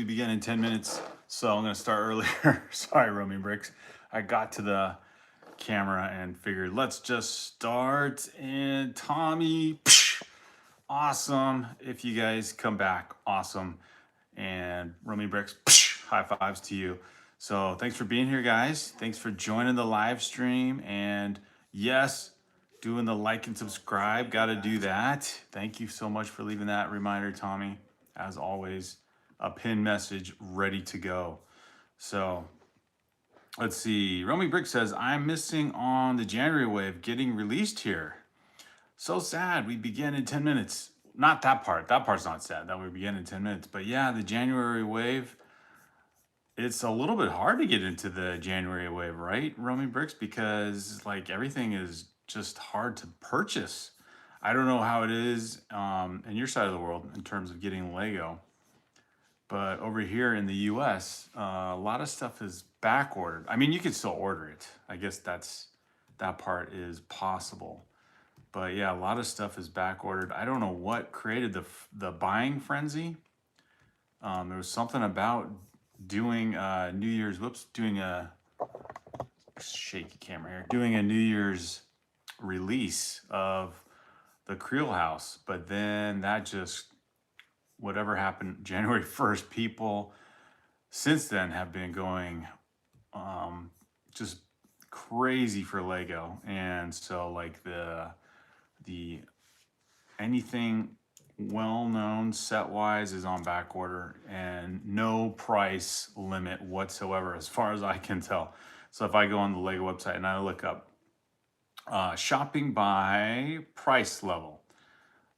We begin in 10 minutes, so I'm gonna start earlier. Sorry, Romy Bricks. I got to the camera and figured let's just start. And Tommy, awesome. If you guys come back, awesome. And Romy Bricks, high fives to you. So thanks for being here, guys. Thanks for joining the live stream. And yes, doing the like and subscribe. Got to do that. Thank you so much for leaving that reminder, Tommy. As always, a pin message ready to go. So let's see. Romy Brick says, I'm missing on the January wave getting released here. So sad. We begin in 10 minutes. Not that part. That part's not sad that we begin in 10 minutes. But yeah, the January wave, it's a little bit hard to get into the January wave, right, Romy Bricks? Because like everything is just hard to purchase. I don't know how it is in your side of the world in terms of getting Lego. But over here in the US, a lot of stuff is back ordered. I mean, you can still order it. I guess that part is possible. But yeah, a lot of stuff is back ordered. I don't know what created the buying frenzy. There was something about doing New Year's, doing a shaky camera here, doing a New Year's release of the Creel House. But then that just, whatever happened January 1st, people since then have been going just crazy for Lego. And so like the anything well-known set-wise is on back order and no price limit whatsoever as far as I can tell. So if I go on the Lego website and I look up shopping by price level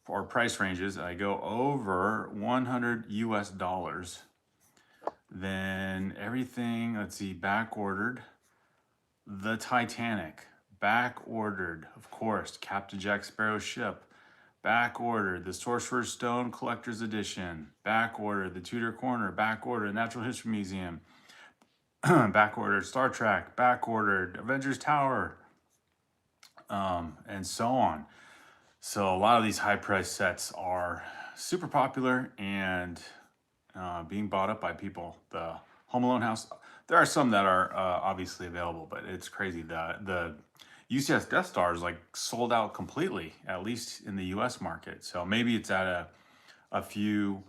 or price ranges, I go over 100 US dollars, then everything, let's see, back ordered. The Titanic, back ordered, of course. Captain Jack Sparrow's ship, back ordered. The Sorcerer's Stone Collector's Edition, back ordered. The Tudor Corner, back ordered. Natural History Museum, back ordered. Star Trek, back ordered. Avengers Tower, and so on. So a lot of these high price sets are super popular and being bought up by people. The Home Alone house, there are some that are obviously available, but it's crazy. The UCS Death Star is like sold out completely, at least in the US market. So maybe it's at a few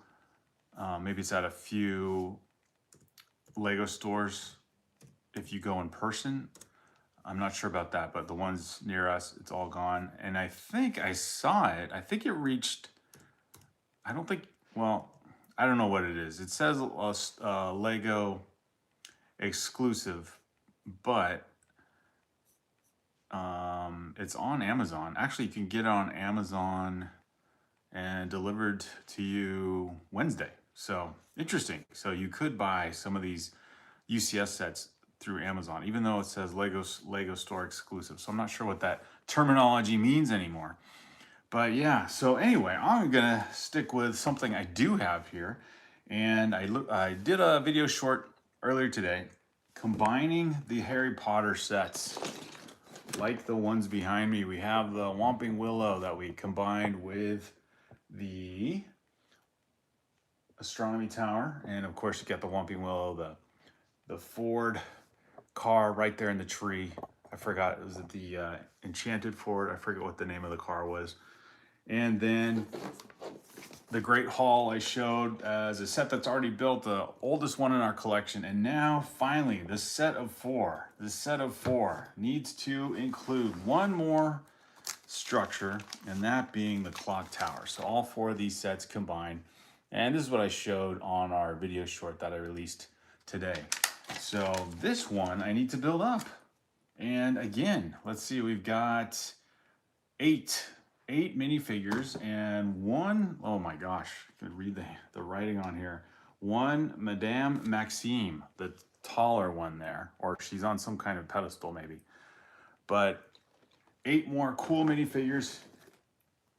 Lego stores if you go in person. I'm not sure about that, but the ones near us, it's all gone. And I think I saw it. I think it reached, I don't know what it is. It says Lego exclusive, but it's on Amazon. Actually, you can get it on Amazon and delivered to you Wednesday. So interesting. So you could buy some of these UCS sets through Amazon, even though it says Lego store exclusive. So I'm not sure what that terminology means anymore. But yeah, so anyway, I'm gonna stick with something I do have here. And I did a video short earlier today combining the Harry Potter sets, like the ones behind me. We have the Whomping Willow that we combined with the Astronomy Tower. And of course you get the Whomping Willow, the Ford car right there in the tree. I forgot, was it the Enchanted Ford? I forget what the name of the car was. And then the Great Hall I showed as a set that's already built, the oldest one in our collection. And now finally, the set of four needs to include one more structure, and that being the clock tower. So all four of these sets combined. And this is what I showed on our video short that I released today. So this one I need to build up. And again, let's see, we've got eight minifigures and one, oh my gosh, you could read the writing on here. One Madame Maxime, the taller one there, or she's on some kind of pedestal maybe. But 8 more cool minifigures.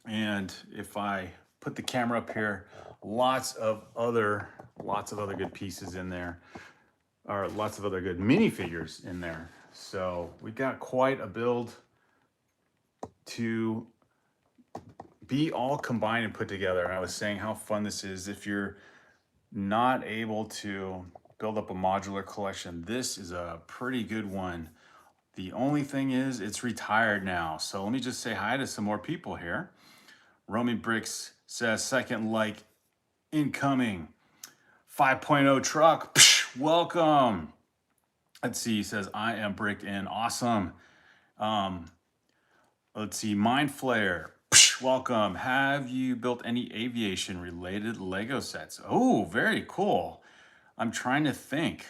And if I put the camera up here, lots of other good pieces in there. Or lots of other good minifigures in there. So we got quite a build to be all combined and put together. And I was saying how fun this is if you're not able to build up a modular collection, this is a pretty good one. The only thing is it's retired now. So let me just say hi to some more people here. Romy Bricks says second like incoming. 5.0 truck. Psh, welcome. Let's see. He says I am bricked in. Awesome. Um, let's see. Mind Flare. Psh, welcome. Have you built any aviation related Lego sets? Oh, very cool. I'm trying to think.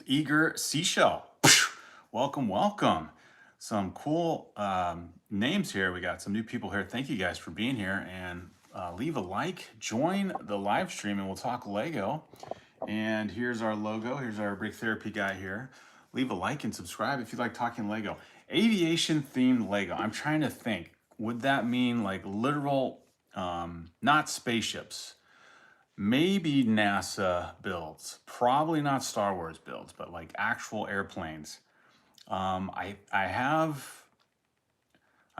Eager Seashell. Psh, welcome, welcome. Some cool names here. We got some new people here. Thank you guys for being here, and leave a like, join the live stream, and we'll talk Lego. And here's our logo. Here's our Brick Therapy guy here. Leave a like and subscribe if you like talking Lego. Aviation themed Lego. I'm trying to think. Would that mean like literal, not spaceships? Maybe NASA builds. Probably not Star Wars builds, but like actual airplanes. I'm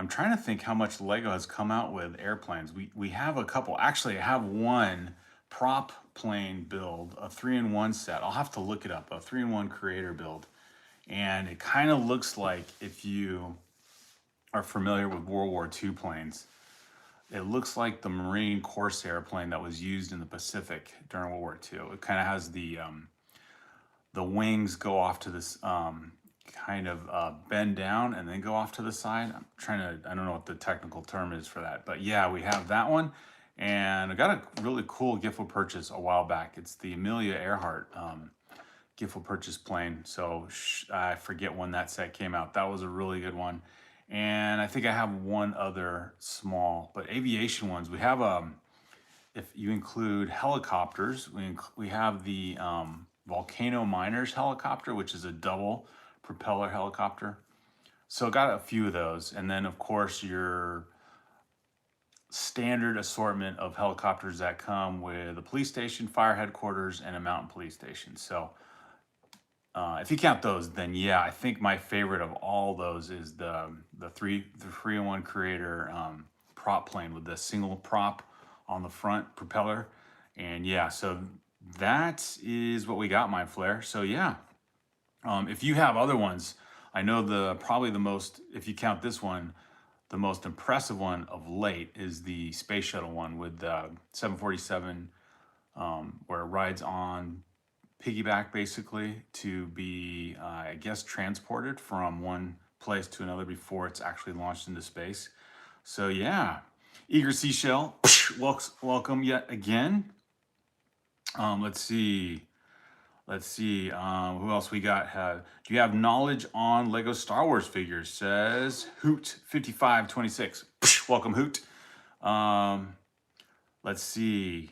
trying to think how much Lego has come out with airplanes. We have a couple. Actually, I have one prop plane build, a 3-in-1 set. I'll have to look it up, a 3-in-1 creator build. And it kind of looks like, if you are familiar with World War II planes, it looks like the Marine Corsair plane that was used in the Pacific during World War II. It kind of has the wings go off to this kind of bend down and then go off to the side. I don't know what the technical term is for that, but yeah, we have that one. And I got a really cool gift with purchase a while back. It's the Amelia Earhart gift with purchase plane. So I forget when that set came out. That was a really good one. And I think I have one other small, but aviation ones. We have if you include helicopters, we have the Volcano Miners helicopter, which is a double propeller helicopter. So got a few of those. And then of course your standard assortment of helicopters that come with a police station, fire headquarters, and a mountain police station. So if you count those, then yeah, I think my favorite of all those is the 3-in-1 creator prop plane with the single prop on the front propeller. And yeah, so that is what we got, Mind Flare. So yeah, if you have other ones, I know probably the most, if you count this one, the most impressive one of late is the space shuttle one with the 747, where it rides on piggyback basically to be, I guess, transported from one place to another before it's actually launched into space. So yeah, Eager Seashell, welcome yet again. Let's see. Who else we got? Do you have knowledge on Lego Star Wars figures? Says Hoot5526. Welcome, Hoot. Let's see.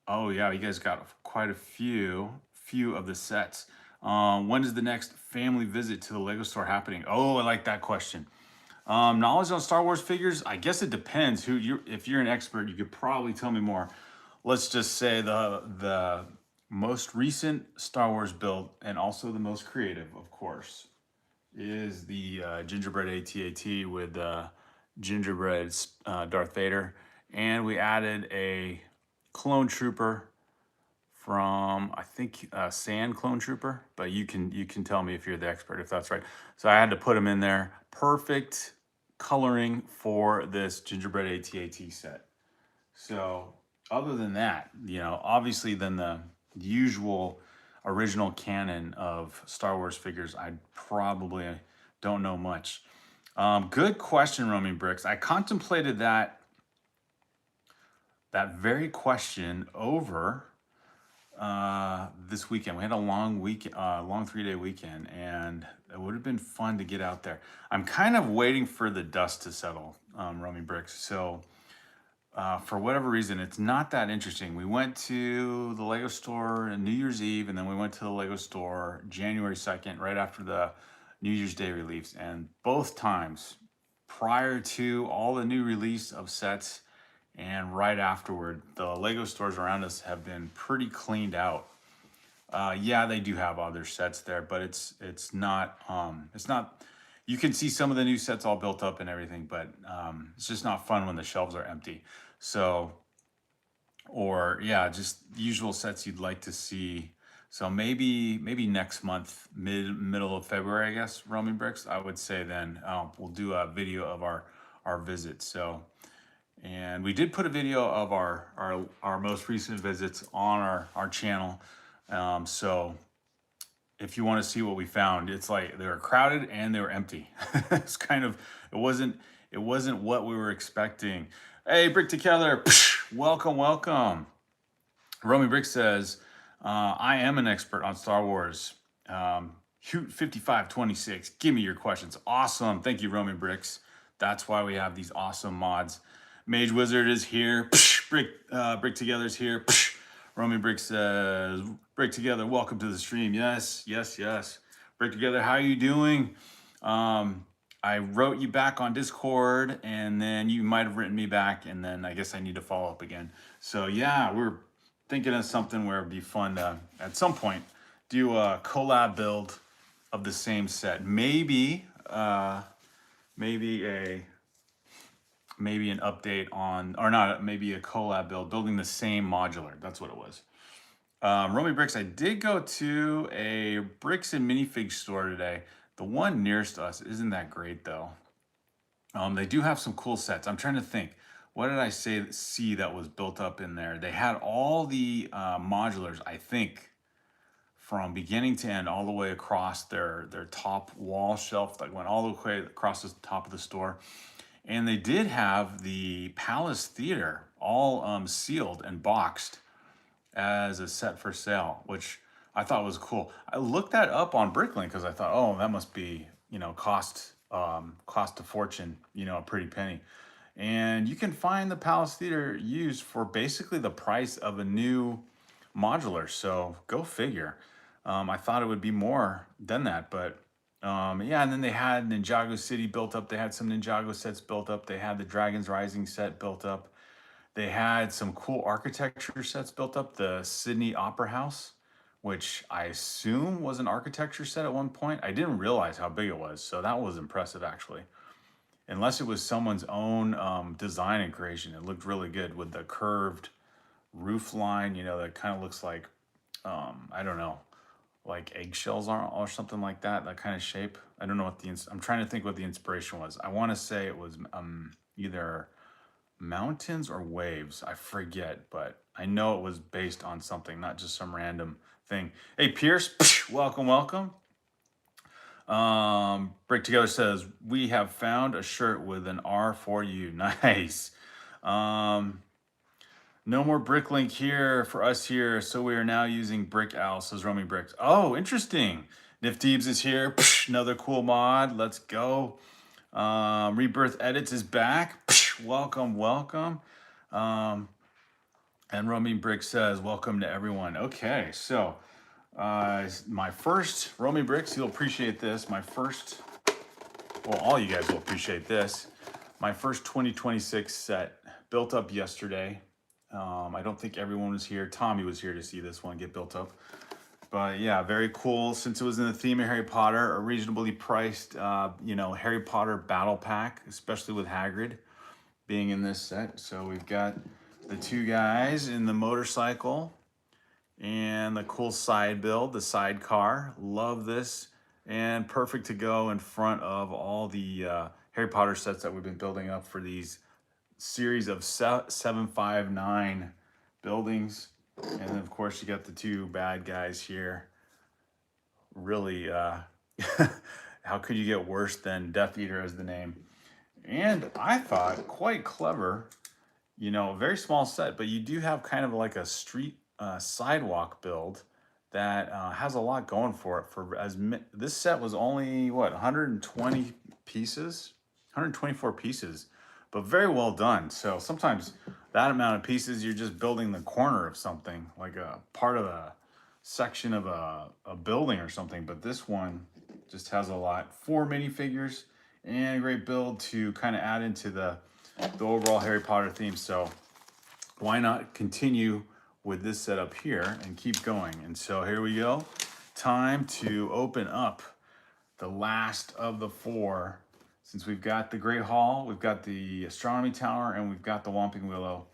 Oh yeah, you guys got quite a few of the sets. When is the next family visit to the Lego store happening? Oh, I like that question. Knowledge on Star Wars figures? I guess it depends. If you're an expert, you could probably tell me more. Let's just say the most recent Star Wars build, and also the most creative, of course, is the gingerbread AT-AT with gingerbread Darth Vader, and we added a clone trooper from, I think, Sand Clone Trooper, but you can tell me if you're the expert if that's right. So I had to put him in there. Perfect coloring for this gingerbread AT-AT set. So other than that, obviously then the usual original canon of Star Wars figures, I probably don't know much. Good question, Roaming Bricks. I contemplated that very question over this weekend. We had a long 3-day weekend, and it would have been fun to get out there. I'm kind of waiting for the dust to settle, Roaming Bricks. So for whatever reason, it's not that interesting. We went to the Lego store on New Year's Eve, and then we went to the Lego store January 2nd, right after the New Year's Day release. And both times, prior to all the new release of sets and right afterward, the Lego stores around us have been pretty cleaned out. Yeah, they do have other sets there, but it's not, you can see some of the new sets all built up and everything, but it's just not fun when the shelves are empty. So or yeah, just usual sets you'd like to see. So maybe next month, middle of February, I guess, roaming bricks. I would say then we'll do a video of our visit. So, and we did put a video of our most recent visits on our channel. So if you want to see what we found, it's like they were crowded and they were empty. It's kind of it wasn't what we were expecting. Hey, Brick Together, welcome, welcome. Romy Brick says, I am an expert on Star Wars. Hoot 5526, give me your questions. Awesome. Thank you, Romy Bricks. That's why we have these awesome mods. Mage Wizard is here. Brick Together is here. Romy Brick says, Brick Together, welcome to the stream. Yes, yes, yes. Brick Together, how are you doing? I wrote you back on Discord, and then you might have written me back, and then I guess I need to follow up again. So yeah, we're thinking of something where it'd be fun to, at some point, do a collab build of the same set. Maybe, maybe a maybe an update on, or not, maybe a collab build, building the same modular. That's what it was. Romy Bricks, I did go to a bricks and minifig store today. The one nearest us isn't that great though. They do have some cool sets. I'm trying to think. What did I see that was built up in there? They had all the modulars, I think, from beginning to end, all the way across their top wall shelf that went all the way across the top of the store. And they did have the Palace Theater all sealed and boxed as a set for sale, which I thought was cool. I looked that up on Bricklink because I thought, oh, that must be, cost a fortune, a pretty penny. And you can find the Palace Theater used for basically the price of a new modular. So go figure. I thought it would be more than that, but yeah. And then they had Ninjago City built up. They had some Ninjago sets built up. They had the Dragons Rising set built up. They had some cool architecture sets built up. The Sydney Opera House, which I assume was an architecture set at one point. I didn't realize how big it was, so that was impressive actually. Unless it was someone's own design and creation, it looked really good with the curved roof line. That kind of looks like I don't know, like eggshells are or something like that. That kind of shape. I don't know what I'm trying to think what the inspiration was. I want to say it was either mountains or waves. I forget, but I know it was based on something, not just some random thing. Hey, Pierce, welcome, welcome. Break Together says, we have found a shirt with an R for you. Nice. No more Bricklink here for us here, so we are now using Brick Owl, says Romy Bricks. Oh, interesting. Nifteebs is here. Another cool mod. Let's go. Rebirth Edits is back. Welcome, welcome. And Romy Bricks says, welcome to everyone. Okay, so my first, Romy Bricks, you'll appreciate this. Well, all you guys will appreciate this. My first 2026 set built up yesterday. I don't think everyone was here. Tommy was here to see this one get built up. But yeah, very cool. Since it was in the theme of Harry Potter, a reasonably priced, Harry Potter battle pack, especially with Hagrid being in this set. So we've got the two guys in the motorcycle and the cool side build, the sidecar. Love this, and perfect to go in front of all the Harry Potter sets that we've been building up for these series of 759 buildings. And then of course you got the two bad guys here. Really, how could you get worse than Death Eater as the name? And I thought quite clever, very small set, but you do have kind of like a street sidewalk build that has a lot going for it. This set was only what, 120 pieces, 124 pieces, but very well done. So sometimes that amount of pieces, you're just building the corner of something, like a part of a section of a building or something. But this one just has a lot. 4 minifigures and a great build to kind of add into the overall Harry Potter theme. So why not continue with this setup here and keep going? And so here we go. Time to open up the last of the 4. Since we've got the Great Hall, we've got the Astronomy Tower, and we've got the Whomping Willow.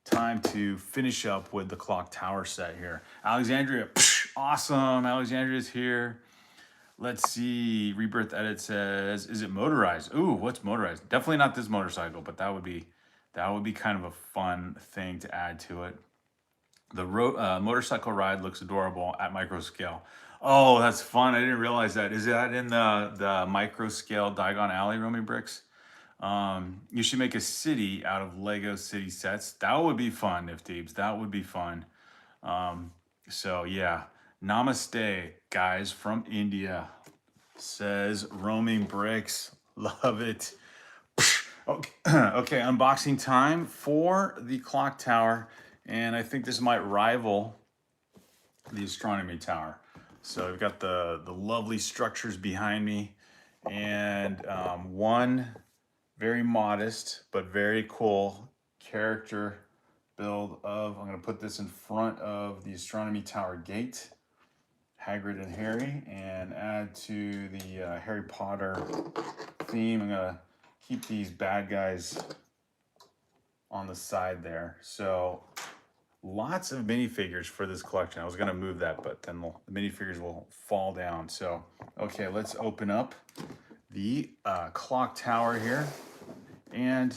time to finish up with the clock tower set here. Alexandria, awesome. Alexandria's here. Let's see. Rebirth Edit says, is it motorized? Ooh, what's motorized? Definitely not this motorcycle, but that would be kind of a fun thing to add to it. The motorcycle ride looks adorable at micro scale. Oh, that's fun. I didn't realize that. Is that in the micro scale Diagon Alley, Romy Bricks? You should make a city out of Lego city sets. That would be fun, If Deebs. That would be fun. So yeah, namaste, guys from India, says Roaming Bricks. Love it. Okay, okay, unboxing time for the clock tower, and I think this might rival the astronomy tower. So we've got the lovely structures behind me, and one very modest but very cool character build of, I'm going to put this in front of the astronomy tower gate, Hagrid and Harry, and add to the Harry Potter theme. I'm going to keep these bad guys on the side there. So lots of minifigures for this collection. I was going to move that, but then the minifigures will fall down. So, okay, let's open up the clock tower here. And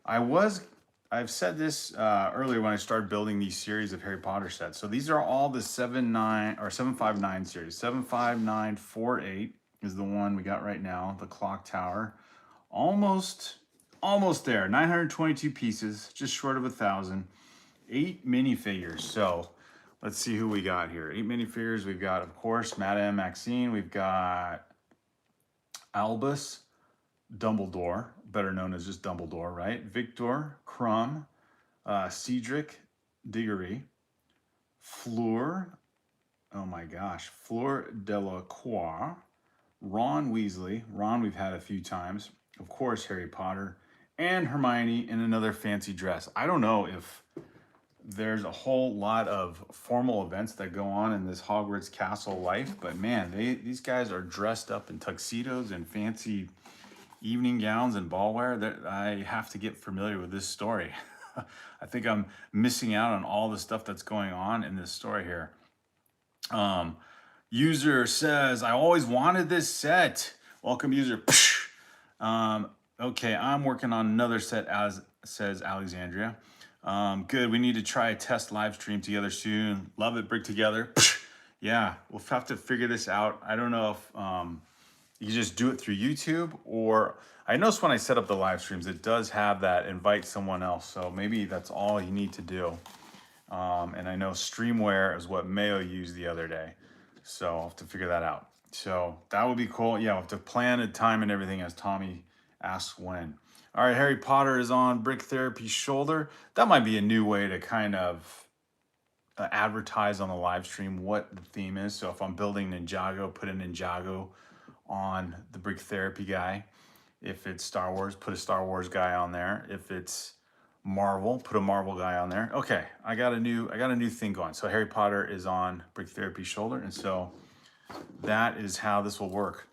I've said this earlier when I started building these series of Harry Potter sets. So these are all the 759 series. 75948 is the one we got right now, the clock tower. Almost there. 922 pieces, just short of 1,000. 8 minifigures. So let's see who we got here. 8 minifigures. We've got, of course, Madame Maxine. We've got Albus Dumbledore, better known as just Dumbledore, right? Victor Crumb, Cedric Diggory, Fleur, oh my gosh, Fleur Delacroix, Ron Weasley. Ron we've had a few times. Of course, Harry Potter, and Hermione in another fancy dress. I don't know if there's a whole lot of formal events that go on in this Hogwarts castle life, but man, these guys are dressed up in tuxedos and fancy evening gowns and ballwear. I have to get familiar with this story. I think I'm missing out on all the stuff that's going on in this story here. User says, I always wanted this set. Welcome, user. Okay, I'm working on another set, as says Alexandria. Good, we need to try a test live stream together soon. Love it, Brick Together. Yeah, we'll have to figure this out. I don't know if you just do it through YouTube, or I noticed when I set up the live streams, it does have that invite someone else. So maybe that's all you need to do. And I know Streamware is what Mayo used the other day. So I'll have to figure that out. So that would be cool. Yeah, we'll have to plan a time and everything as Tommy asks when. All right, Harry Potter is on Brick Therapy's shoulder. That might be a new way to kind of advertise on the live stream what the theme is. So if I'm building Ninjago, put a Ninjago on the Brick Therapy guy. If it's Star Wars, put a Star Wars guy on there. If it's Marvel, put a Marvel guy on there. Okay, I got a new thing going. So Harry Potter is on Brick Therapy's shoulder, and so that is how this will work.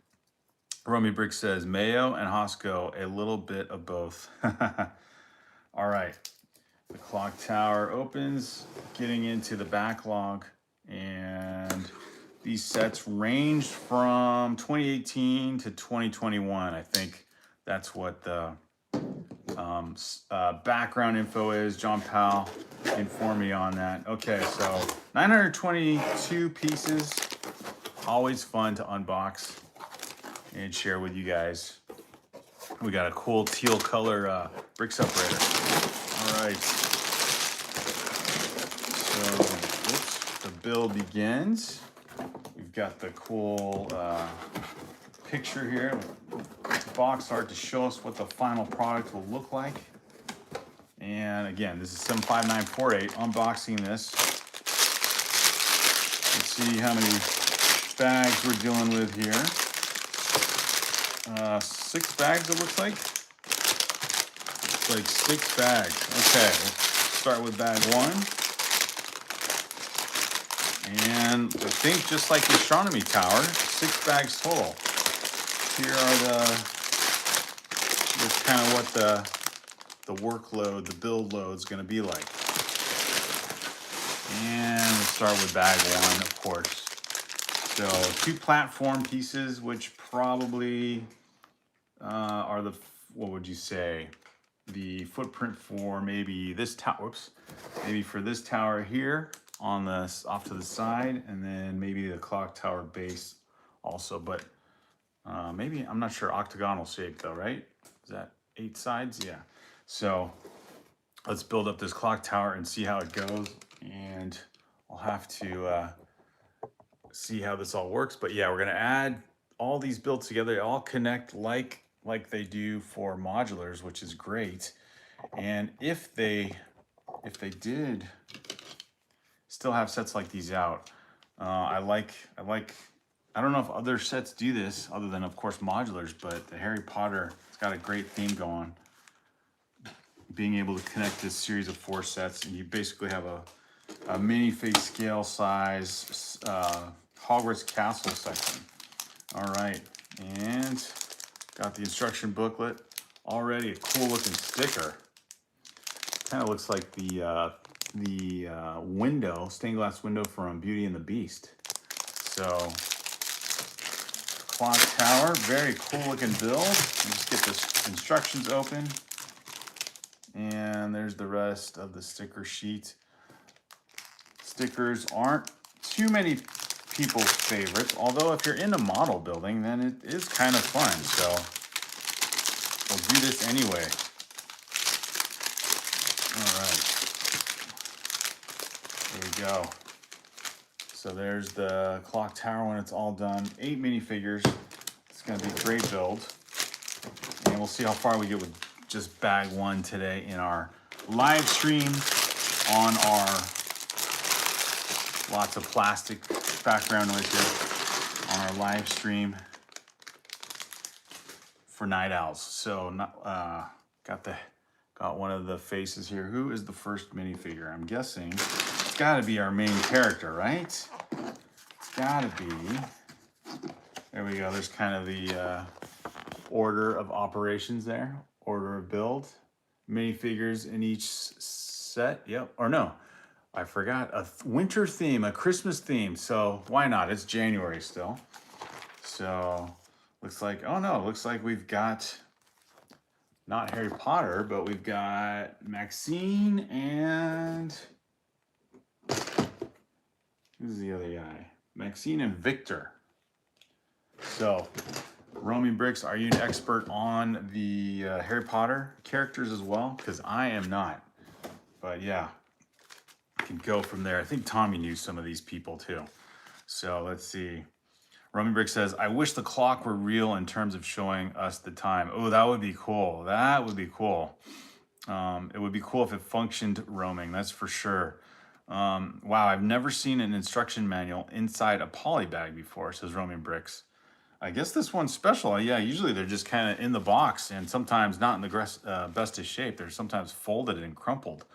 Romy Brick says, Mayo and Hosco, a little bit of both. All right, the clock tower opens, getting into the backlog, and these sets ranged from 2018 to 2021. I think that's what the background info is. John Powell informed me on that. Okay, so 922 pieces. Always fun to unbox and share with you guys. We got a cool teal color brick separator. All right. So, the build begins. We've got the cool picture here, box art to show us what the final product will look like. And again, this is 75948. Unboxing this. Let's see how many bags we're dealing with here. 6 bags, it looks like. It's like 6 bags. Okay, let's start with bag 1. And I think just like the astronomy tower, 6 bags total. Here are that's kind of what the workload, the build load is going to be like. And we'll start with bag one, of course. So 2 platform pieces, which probably are the, what would you say, the footprint for maybe this tower. Whoops, maybe for this tower here on the off to the side, and then maybe the clock tower base also. But maybe, I'm not sure, octagonal shape though, right? Is that 8 sides? Yeah. So let's build up this clock tower and see how it goes. And I'll have to see how this all works. But yeah, we're gonna add all these builds together. They all connect like they do for modulars, which is great. And if they did still have sets like these out, I like. I don't know if other sets do this other than, of course, modulars, but the Harry Potter, it's got a great theme going. Being able to connect this series of 4 sets, and you basically have a minifig scale size Hogwarts Castle section. All right, and got the instruction booklet already. A cool looking sticker. Kind of looks like the window, stained glass window from Beauty and the Beast. So clock tower, very cool looking build. Let's get the instructions open. And there's the rest of the sticker sheet. Stickers aren't too many people's favorites, although if you're into model building, then it is kind of fun. So we'll do this anyway. All right, there we go. So there's the clock tower when it's all done. 8 minifigures. It's gonna be a great build. And we'll see how far we get with just bag 1 today in our live stream on our lots of plastic background noise here on our live stream for Night Owls. So got one of the faces here. Who is the first minifigure? I'm guessing it's got to be our main character, right? It's got to be. There we go. There's kind of the order of operations there. Order of build. Minifigures in each set. Yep. Or no, I forgot. A winter theme, a Christmas theme. So why not? It's January still. So looks like, oh no, looks like we've got not Harry Potter, but we've got Maxine and who's the other guy? Maxine and Victor. So, Roaming Bricks, are you an expert on the Harry Potter characters as well? Because I am not. But yeah, I can go from there. I think Tommy knew some of these people too. So let's see. Roaming Brick says, I wish the clock were real in terms of showing us the time. Oh, that would be cool. That would be cool. It would be cool if it functioned roaming, that's for sure. Wow, I've never seen an instruction manual inside a poly bag before, says Roaming Bricks. I guess this one's special. Yeah, usually they're just kind of in the box and sometimes not in the best of shape. They're sometimes folded and crumpled.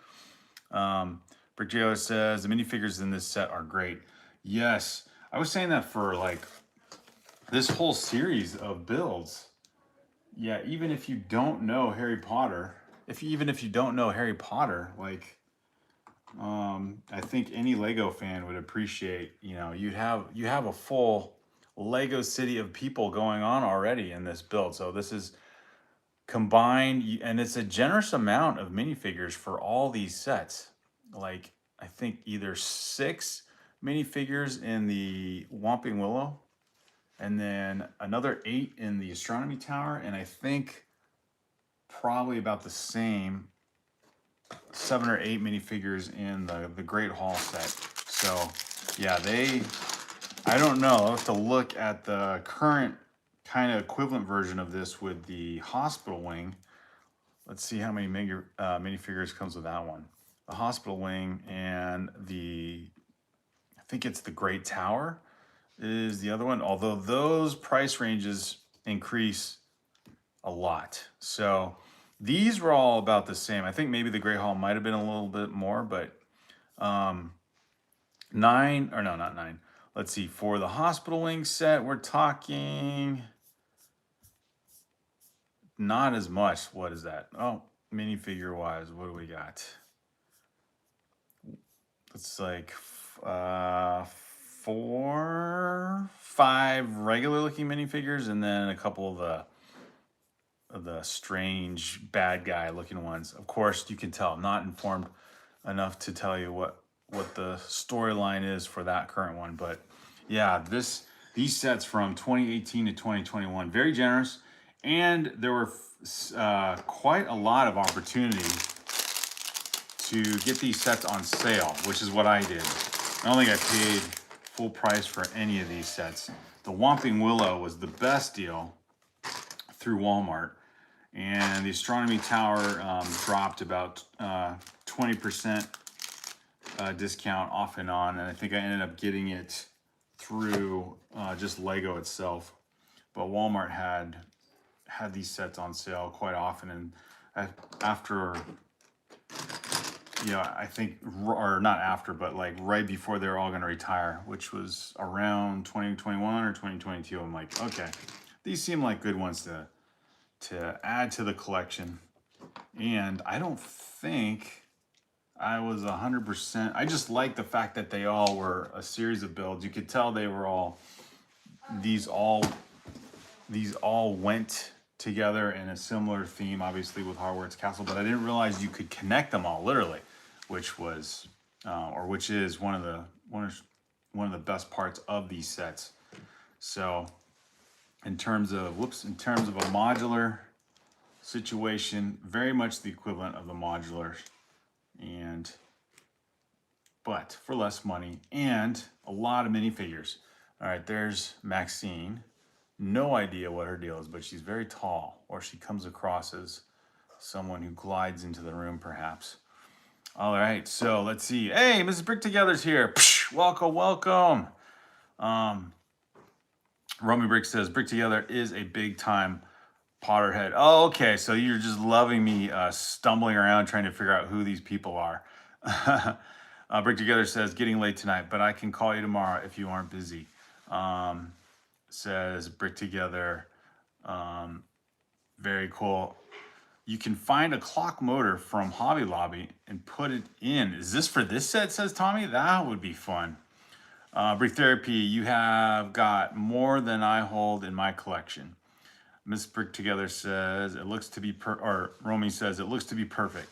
Brick Jailer says, the minifigures in this set are great. Yes, I was saying that for like this whole series of builds. Yeah, even if you don't know Harry Potter, even if you don't know Harry Potter, like, I think any Lego fan would appreciate, you know, you have a full Lego city of people going on already in this build. So this is combined, and it's a generous amount of minifigures for all these sets. Like, I think either 6 minifigures in the Whomping Willow, and then another 8 in the Astronomy Tower, and I think probably about the same 7 or 8 minifigures in the Great Hall set. So yeah, I don't know, I'll have to look at the current kind of equivalent version of this with the hospital wing. Let's see how many minifigures comes with that one. The hospital wing and I think it's the Great Tower is the other one, although those price ranges increase a lot. So these were all about the same. I think maybe the Great Hall might have been a little bit more, but 9, or no, not 9. Let's see, for the hospital wing set, we're talking not as much. What is that? Oh, minifigure wise, what do we got? It's like 5 regular looking minifigures, and then a couple of the strange bad guy looking ones. Of course, you can tell I'm not informed enough to tell you what the storyline is for that current one, but yeah, these sets from 2018 to 2021, very generous, and there were quite a lot of opportunity to get these sets on sale, which is what I did. I don't think I paid full price for any of these sets. The Whomping Willow was the best deal through Walmart, and the Astronomy Tower dropped about 20% discount off and on, and I think I ended up getting it through just Lego itself. But Walmart had these sets on sale quite often, and after, I think, or not after, but like right before they were all going to retire, which was around 2021 or 2022. I'm like, okay, these seem like good ones to add to the collection. And I don't think I was 100%. I just like the fact that they all were a series of builds. You could tell they were all, these all went together in a similar theme, obviously with Hogwarts Castle, but I didn't realize you could connect them all literally, which was, which is one of the best parts of these sets. So in terms of a modular situation, very much the equivalent of the modulars, but for less money and a lot of minifigures. All right, there's Maxine. No idea what her deal is, but she's very tall, or she comes across as someone who glides into the room, perhaps. All right, so let's see. Hey, Mrs. Brick Together's here. Psh, welcome, welcome. Romy Brick says, Brick Together is a big time Potterhead. Oh, okay, so you're just loving me stumbling around trying to figure out who these people are. Brick Together says, getting late tonight, but I can call you tomorrow if you aren't busy. Says Brick Together. Very cool. You can find a clock motor from Hobby Lobby and put it in. Is this for this set, says Tommy? That would be fun. Brick Therapy, you have got more than I hold in my collection. Miss Brick Together says, it looks to be, Romy says, it looks to be perfect.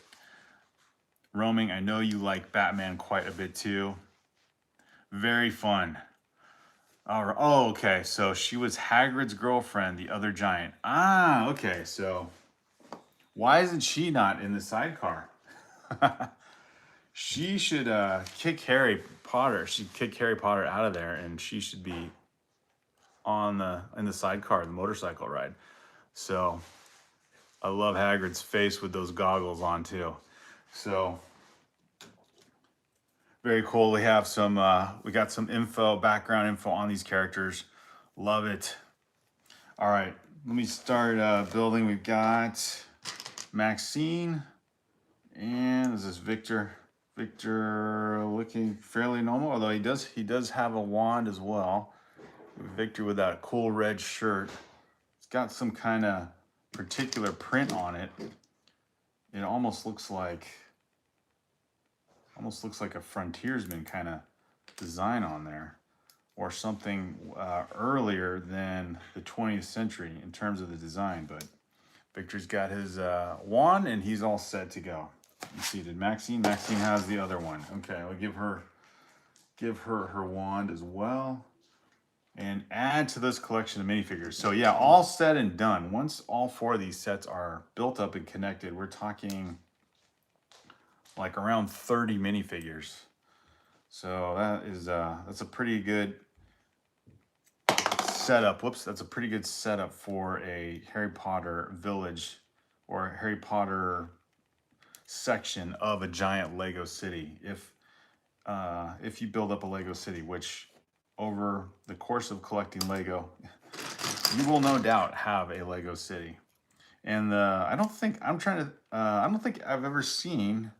Roaming, I know you like Batman quite a bit too. Very fun. Oh, okay. So she was Hagrid's girlfriend, the other giant. Ah, okay. So why isn't she not in the sidecar? She should kick Harry Potter. She'd kick Harry Potter out of there, and she should be in the sidecar, the motorcycle ride. So I love Hagrid's face with those goggles on too. So very cool. We have some, we got some background info on these characters. Love it. All right, let me start building. We've got Maxine, and this is Victor. Victor looking fairly normal, although he does have a wand as well. Victor with that cool red shirt. It's got some kind of particular print on it. It almost looks like a frontiersman kind of design on there, or something earlier than the 20th century in terms of the design. But Victor's got his wand, and he's all set to go. Let's see, did Maxine has the other one. Okay, I'll give her her wand as well, and add to this collection of minifigures. So yeah, all said and done, once all 4 of these sets are built up and connected, we're talking like around 30 minifigures. So that is that's a pretty good setup. Whoops, that's a pretty good setup for a Harry Potter village or Harry Potter section of a giant Lego city. If you build up a Lego city, which over the course of collecting Lego, you will no doubt have a Lego city. And I don't think I've ever seen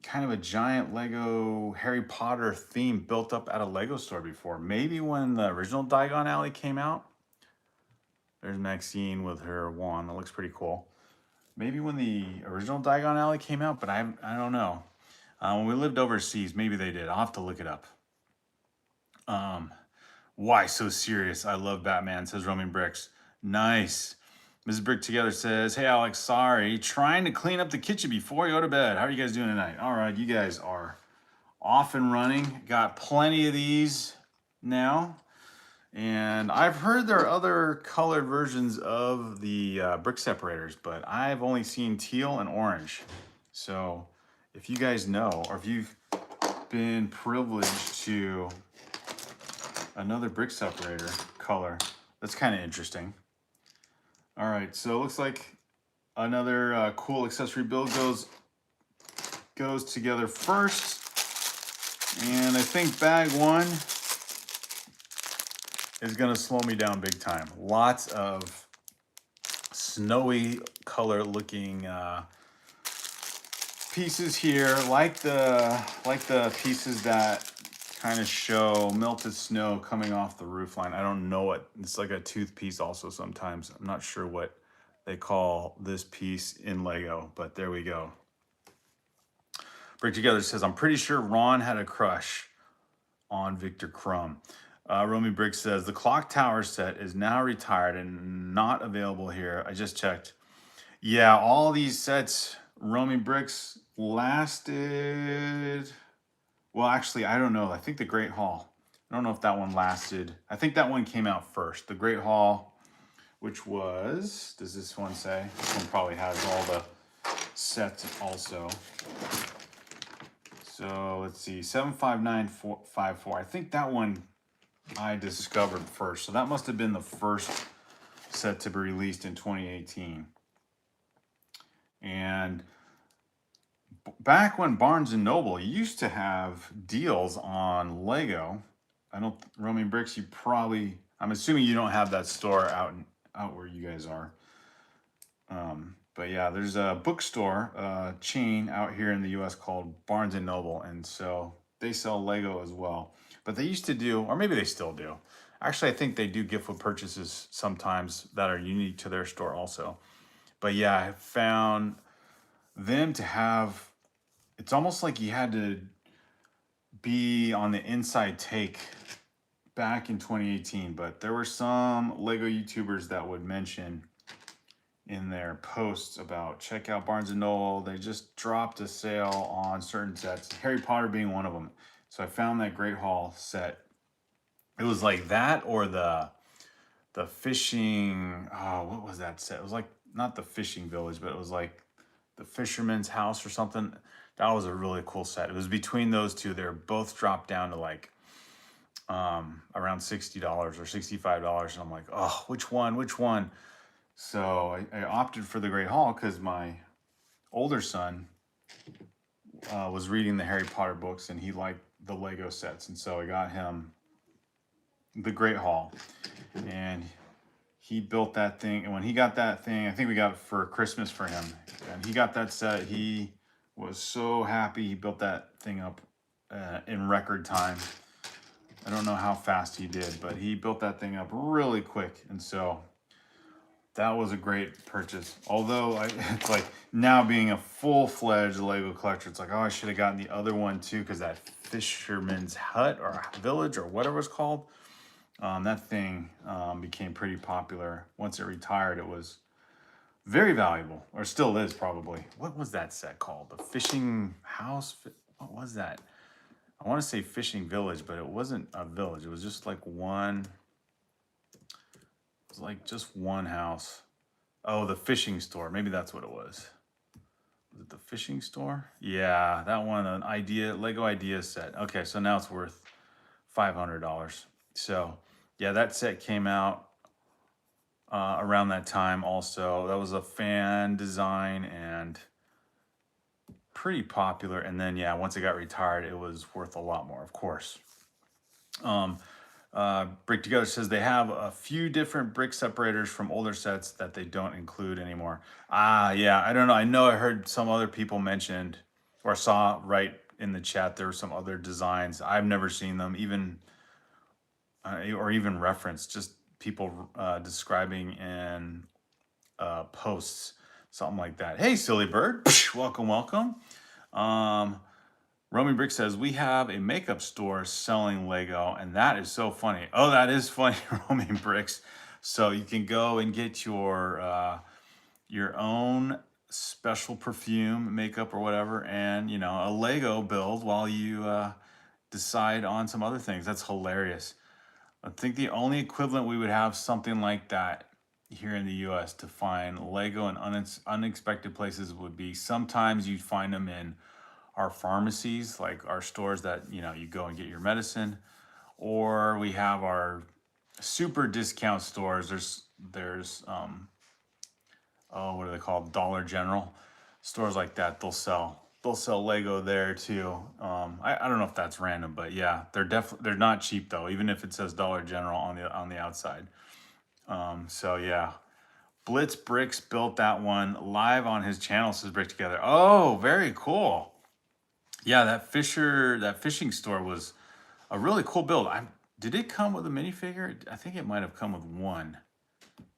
kind of a giant Lego Harry Potter theme built up at a Lego store before. Maybe when the original Diagon Alley came out. There's Maxine with her wand. That looks pretty cool. maybe when the original Diagon Alley came out, but I don't know. When we lived overseas, maybe they did. I'll have to look it up. Why so serious? I love Batman, says Roaming Bricks. Nice. Mrs. Brick Together says, hey, Alex, sorry. Trying to clean up the kitchen before you go to bed. How are you guys doing tonight? All right, you guys are off and running. Got plenty of these now. And I've heard there are other colored versions of the brick separators, but I've only seen teal and orange. So if you guys know, or if you've been privileged to another brick separator color, that's kind of interesting. All right, so it looks like another cool accessory build goes together first. And I think bag one is gonna slow me down big time. Lots of snowy color looking pieces here, like the pieces that kind of show melted snow coming off the roof line. I don't know what, it's like a tooth piece also sometimes. I'm not sure what they call this piece in Lego, but there we go. Break Together says, I'm pretty sure Ron had a crush on Victor Crumb. Romy Brick says, the clock tower set is now retired and not available here. I just checked. Yeah, all these sets, Romy Bricks, lasted... Well, actually, I don't know. I think the Great Hall. I don't know if that one lasted. I think that one came out first. The Great Hall, which was... Does this one say? This one probably has all the sets also. So let's see, 75954. I think that one I discovered first. So that must have been the first set to be released in 2018. And back when Barnes & Noble used to have deals on Lego, Roaming Bricks, you probably, I'm assuming you don't have that store out where you guys are. But yeah, there's a bookstore chain out here in the US called Barnes & Noble, and so they sell Lego as well. But they used to do, or maybe they still do. Actually, I think they do gift with purchases sometimes that are unique to their store also. But yeah, I found them to have, it's almost like you had to be on the inside take back in 2018, but there were some Lego YouTubers that would mention in their posts about check out Barnes & Noble. They just dropped a sale on certain sets, Harry Potter being one of them. So I found that Great Hall set. It was like that or the fishing, oh, what was that set? It was like, not the fishing village, but it was like the fisherman's house or something. That was a really cool set. It was between those two. They're both dropped down to like around $60 or $65. And I'm like, oh, which one? So I opted for the Great Hall because my older son was reading the Harry Potter books and he liked the Lego sets. And so I got him the Great Hall. And he built that thing. And when he got that thing, I think we got it for Christmas for him. And he got that set. He was so happy. He built that thing up in record time. I don't know how fast he did, but he built that thing up really quick. And so that was a great purchase. Although it's like now being a full-fledged Lego collector, it's like, oh, I should have gotten the other one too, because that fisherman's hut or village or whatever it's called, that thing became pretty popular. Once it retired, it was very valuable, or still is probably. What was that set called? The fishing house? What was that? I want to say fishing village, but it wasn't a village. It was just like one. It was like just one house. Oh, the fishing store. Maybe that's what it was. Was it the fishing store? Yeah, that one, an Lego idea set. Okay, so now it's worth $500. So yeah, that set came out around that time also. That was a fan design and pretty popular. And then yeah, once it got retired, it was worth a lot more, of course. Brick Together says they have a few different brick separators from older sets that they don't include anymore. Yeah, I don't know. I know I heard some other people mentioned or saw right in the chat there were some other designs. I've never seen them even or even referenced, just people describing in posts something like that. Hey, silly bird, welcome, welcome. Um, Romy Brick says we have a makeup store selling Lego, and that is so funny. Oh, that is funny, Romy Bricks. So you can go and get your own special perfume, makeup, or whatever, and a Lego build while you decide on some other things. That's hilarious. I think the only equivalent we would have something like that here in the US to find Lego in unexpected places would be sometimes you'd find them in our pharmacies, like our stores that you go and get your medicine, or we have our super discount stores. There's oh, what are they called? Dollar General stores like that. They'll sell Lego there too. I don't know if that's random, but yeah, they're not cheap though, even if it says Dollar General on the outside. So yeah, Blitz Bricks built that one live on his channel. Says Brick Together. Oh, very cool. Yeah, that fishing store was a really cool build. Did it come with a minifigure? I think it might have come with one.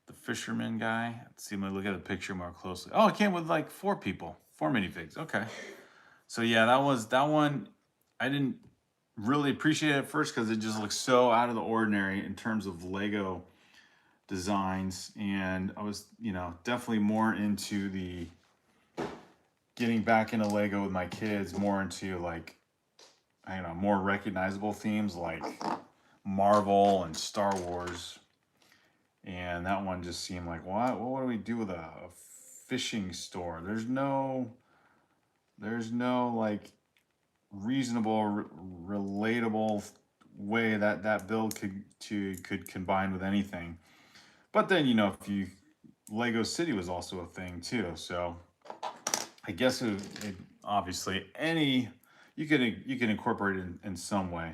The fisherman guy. Let's see, I'm gonna look at the picture more closely. Oh, it came with like 4 people, 4 minifigs. Okay. So yeah, that one. I didn't really appreciate it at first because it just looks so out of the ordinary in terms of Lego designs, and I was, definitely more into the getting back into Lego with my kids, more into like, I don't know, more recognizable themes like Marvel and Star Wars. And that one just seemed like, what do we do with a fishing store? There's no like reasonable, relatable way that build could combine with anything. But then if you Lego City was also a thing too, so I guess it obviously you can incorporate it in some way.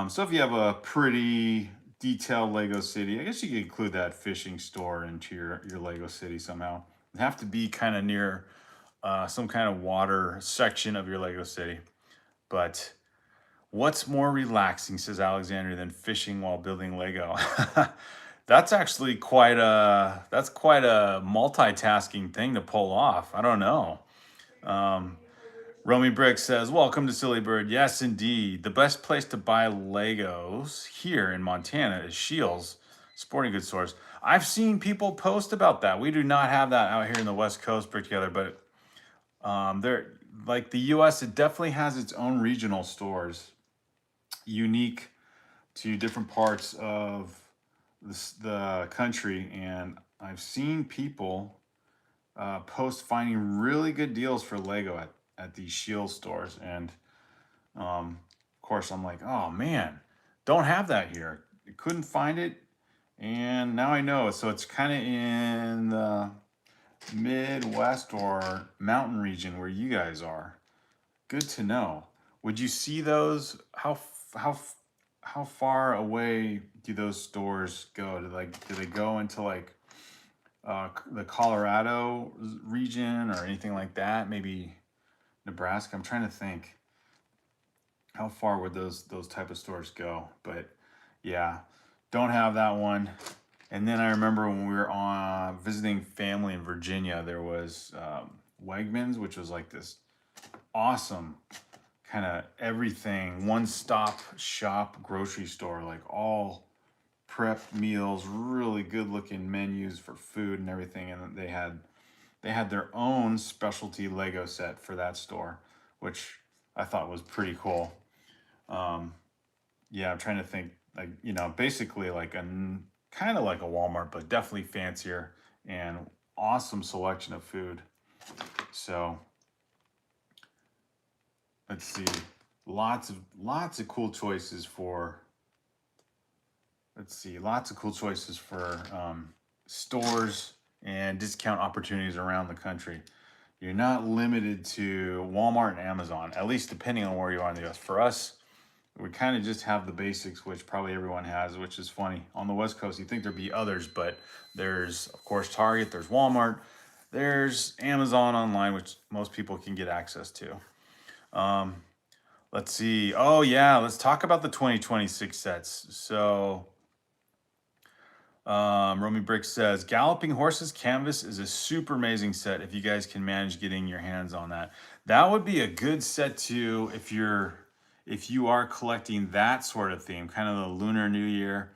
So if you have a pretty detailed Lego city, I guess you could include that fishing store into your Lego city somehow. It'd have to be kind of near some kind of water section of your Lego city. But what's more relaxing, says Alexander, than fishing while building Lego? That's actually quite a multitasking thing to pull off. I don't know. Um, Romy Brick says, welcome to Silly Bird. Yes, indeed. The best place to buy Legos here in Montana is Shields Sporting Goods Stores. I've seen people post about that. We do not have that out here in the West Coast put together, but there, like the US, it definitely has its own regional stores, unique to different parts of the country. And I've seen people post finding really good deals for Lego at these Shield stores. And of course, I'm like, oh man, don't have that here. I couldn't find it. And now I know. So it's kind of in the Midwest or mountain region where you guys are. Good to know. Would you see those? How far away do those stores go? Do they go into like the Colorado region or anything like that? Maybe Nebraska. I'm trying to think. How far would those type of stores go? But yeah, don't have that one. And then I remember when we were on visiting family in Virginia, there was Wegmans, which was like this awesome kind of everything one-stop shop grocery store, like all prep meals, really good looking menus for food and everything. And they had their own specialty Lego set for that store, which I thought was pretty cool. Yeah, I'm trying to think, like, basically like kind of like a Walmart, but definitely fancier and awesome selection of food. So let's see, lots of cool choices for. Let's see, lots of cool choices for stores and discount opportunities around the country. You're not limited to Walmart and Amazon, at least depending on where you are in the US. For us, we kind of just have the basics, which probably everyone has, which is funny. On the West Coast, you think there'd be others, but there's, of course, Target, there's Walmart, there's Amazon online, which most people can get access to. Let's see. Oh, yeah, let's talk about the 2026 sets. So Romy Brick says, Galloping Horses Canvas is a super amazing set if you guys can manage getting your hands on that. That would be a good set too if you are collecting that sort of theme, kind of the Lunar New Year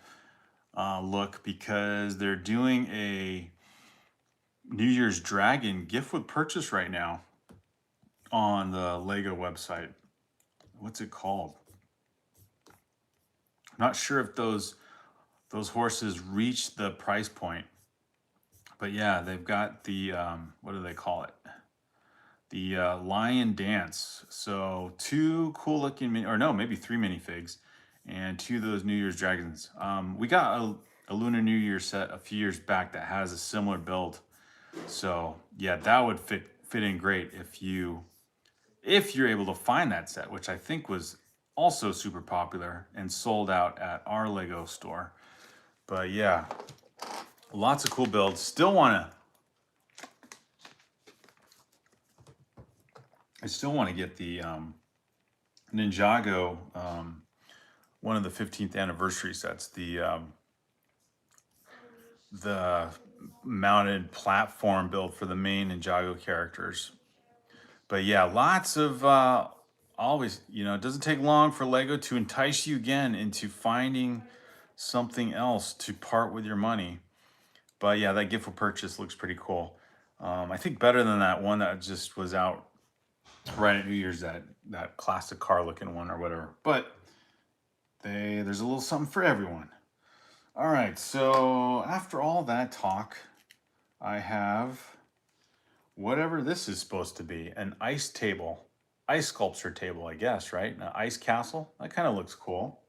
look, because they're doing a New Year's Dragon gift with purchase right now on the Lego website. What's it called? I'm not sure if those horses reach the price point. But yeah, they've got the, what do they call it? The Lion Dance. So 2 cool looking, or no, maybe 3 minifigs and 2 of those New Year's Dragons. We got a Lunar New Year set a few years back that has a similar build. So yeah, that would fit in great if you're able to find that set, which I think was also super popular and sold out at our Lego store. But yeah, lots of cool builds. I still want to get the Ninjago, one of the 15th anniversary sets, the mounted platform build for the main Ninjago characters. But yeah, lots of always, it doesn't take long for Lego to entice you again into finding something else to part with your money. But yeah, that gift for purchase looks pretty cool. I think better than that one that just was out right at New Year's, that classic car looking one or whatever. But there's a little something for everyone. All right, so after all that talk, I have whatever this is supposed to be, an ice sculpture table, I guess, right? An ice castle. That kind of looks cool.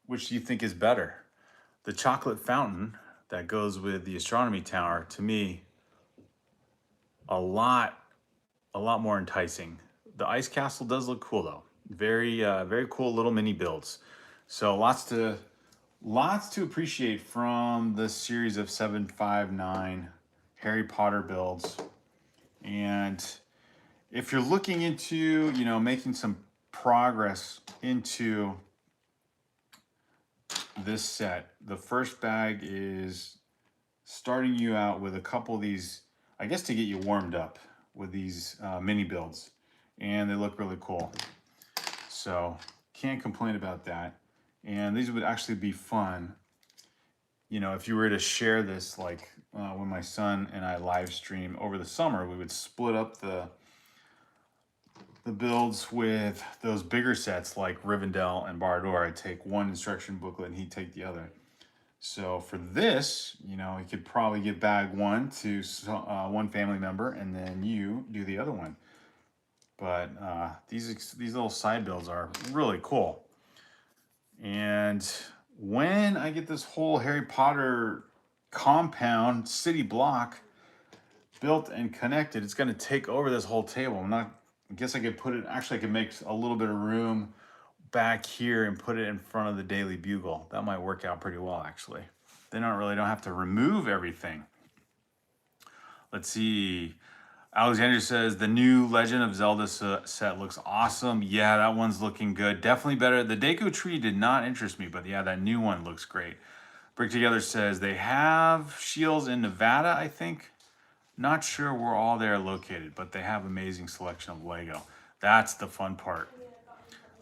Which do you think is better? The chocolate fountain that goes with the astronomy tower, to me, a lot more enticing. The ice castle does look cool though. Very cool little mini builds. So lots to appreciate from this series of 759 Harry Potter builds. And if you're looking into, making some progress into this set, the first bag is starting you out with a couple of these, I guess, to get you warmed up with these mini builds, and they look really cool. So can't complain about that. And these would actually be fun, if you were to share this, like when my son and I live stream over the summer, we would split up the builds with those bigger sets like Rivendell and Barad-dûr. I'd take one instruction booklet and he'd take the other. So for this, you could probably give bag one to one family member, and then you do the other one. But these little side builds are really cool. And when I get this whole Harry Potter compound city block built and connected, it's going to take over this whole table. I guess I could put it, actually I could make a little bit of room back here and put it in front of the Daily Bugle. That might work out pretty well, actually. They don't have to remove everything. Let's see. Alexander says the new Legend of Zelda set looks awesome. Yeah, that one's looking good. Definitely better. The Deku Tree did not interest me, but yeah, that new one looks great. Brick Together says they have shields in Nevada, I think. Not sure where all they're located, but they have amazing selection of Lego. That's the fun part.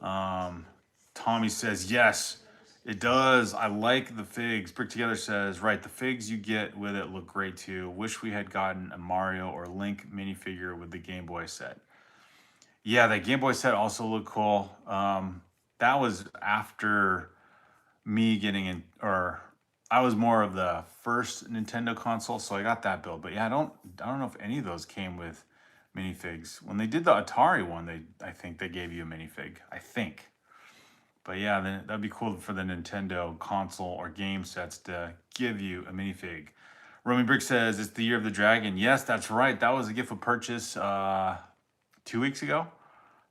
Tommy says, yes, it does. I like the figs. Brick Together says, right, the figs you get with it look great too. Wish we had gotten a Mario or Link minifigure with the Game Boy set. Yeah, that Game Boy set also looked cool. That was after me getting in, or I was more of the first Nintendo console, so I got that build. But yeah, I don't know if any of those came with minifigs. When they did the Atari one, I think they gave you a minifig. I think. But yeah, then that'd be cool for the Nintendo console or game sets to give you a minifig. Romy Brick says it's the Year of the Dragon. Yes, that's right. That was a gift of purchase 2 weeks ago.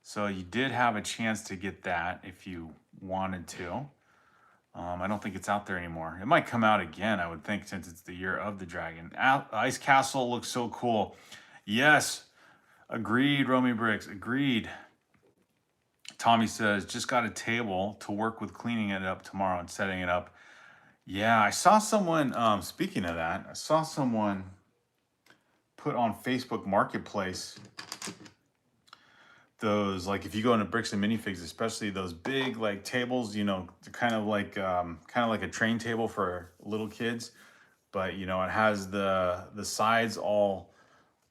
So you did have a chance to get that if you wanted to. I don't think it's out there anymore. It might come out again, I would think, since it's the Year of the Dragon. Ice Castle looks so cool. Yes, agreed, Romy Bricks, agreed. Tommy says, just got a table to work with cleaning it up tomorrow and setting it up. Yeah, I saw someone, speaking of that, I saw someone put on Facebook Marketplace those, like, if you go into bricks and minifigs, especially those big like tables, you know, kind of like a train table for little kids, but you know, it has the sides all,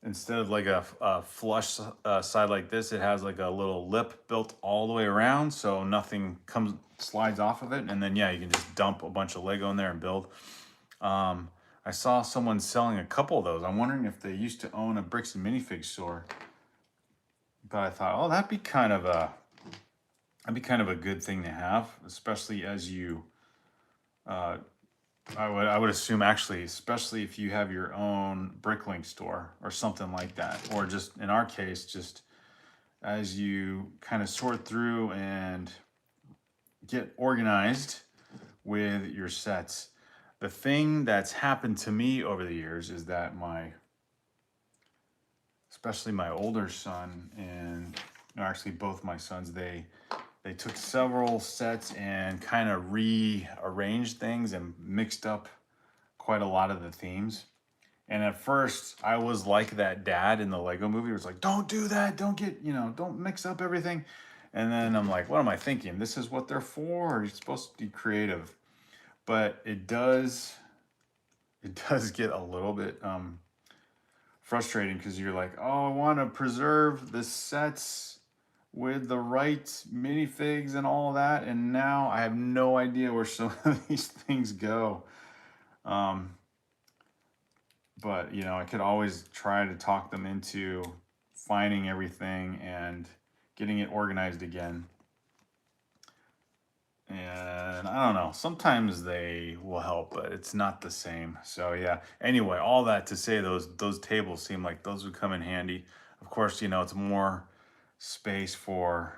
instead of like a flush side like this, it has like a little lip built all the way around, so nothing comes slides off of it, and then yeah, you can just dump a bunch of Lego in there and build. Um, I saw someone selling a couple of those. I'm wondering if they used to own a bricks and minifig store, but I thought, oh, that'd be kind of a good thing to have, especially as you. Uh, I would assume actually, especially if you have your own bricklink store or something like that, or just in our case, just as you kind of sort through and get organized with your sets. The thing that's happened to me over the years is that especially my older son, and actually both my sons, they took several sets and kind of rearranged things and mixed up quite a lot of the themes. And at first, I was like that dad in the Lego movie. It was like, don't do that. Don't get, you know, don't mix up everything. And then I'm like, what am I thinking? This is what they're for. You're supposed to be creative. But it does get a little bit frustrating, because you're like, oh, I want to preserve the sets with the right minifigs and all that, and now I have no idea where some of these things go. Um, but you know, I could always try to talk them into finding everything and getting it organized again. And I don't know, sometimes they will help, but it's not the same. So yeah, anyway, all that to say, those tables seem like those would come in handy. Of course, you know, it's more space for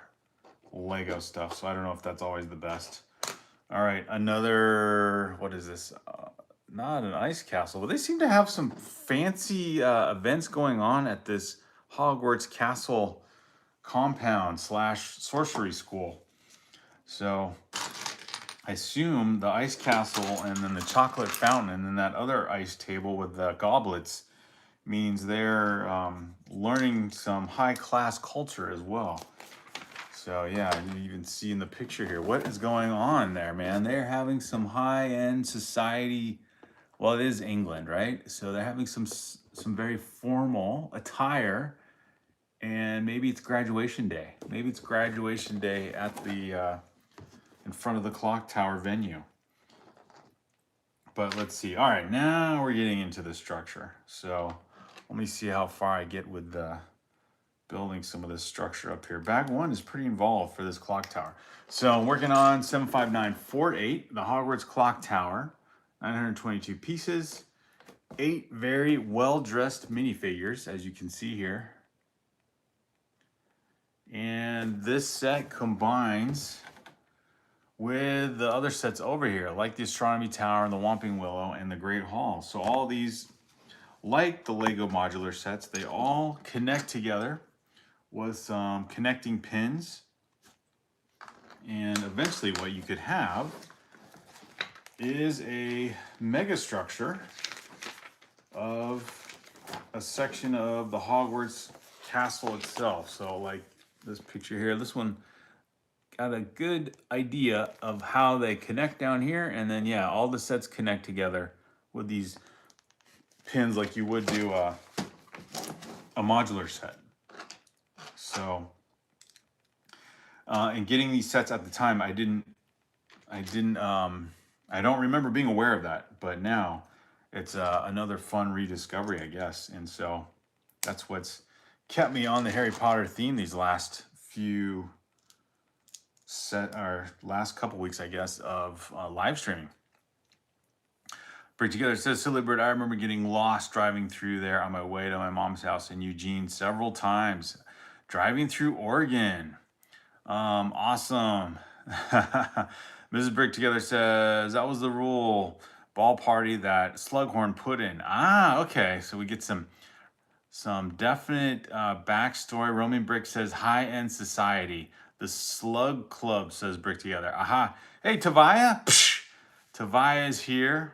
Lego stuff, so I don't know if that's always the best. All right, another, what is this? Not an ice castle, but they seem to have some fancy events going on at this Hogwarts Castle compound slash sorcery school. So I assume the ice castle and then the chocolate fountain and then that other ice table with the goblets means they're learning some high class culture as well. So yeah, you even see in the picture here, what is going on there, man? They're having some high end society. Well, it is England, right? So they're having some very formal attire, and maybe it's graduation day. Maybe it's graduation day at the in front of the clock tower venue. But let's see. All right, now we're getting into the structure. So let me see how far I get with building some of this structure up here. Bag one is pretty involved for this clock tower. So I'm working on 75948, the Hogwarts clock tower, 922 pieces, 8 very well-dressed minifigures, as you can see here. And this set combines with the other sets over here, like the Astronomy Tower and the Whomping Willow and the Great Hall. So all these, like the Lego modular sets, they all connect together with some connecting pins. And eventually what you could have is a mega structure of a section of the Hogwarts castle itself. So like this picture here, this one got a good idea of how they connect down here, and then yeah, all the sets connect together with these pins like you would do a modular set. So and getting these sets at the time, I don't remember being aware of that, but now it's another fun rediscovery, I guess. And so that's what's kept me on the Harry Potter theme these last couple weeks, I guess, of live streaming. Break Together says, Silly Bird, I remember getting lost driving through there on my way to my mom's house in Eugene several times. Driving through Oregon. Awesome. Mrs. Brick Together says, that was the rule ball party that Slughorn put in. Ah, okay. So we get some definite backstory. Roman Brick says, high-end society. The Slug Club, says Brick Together. Aha. Hey, Tavaya. Psh, Tavia is here.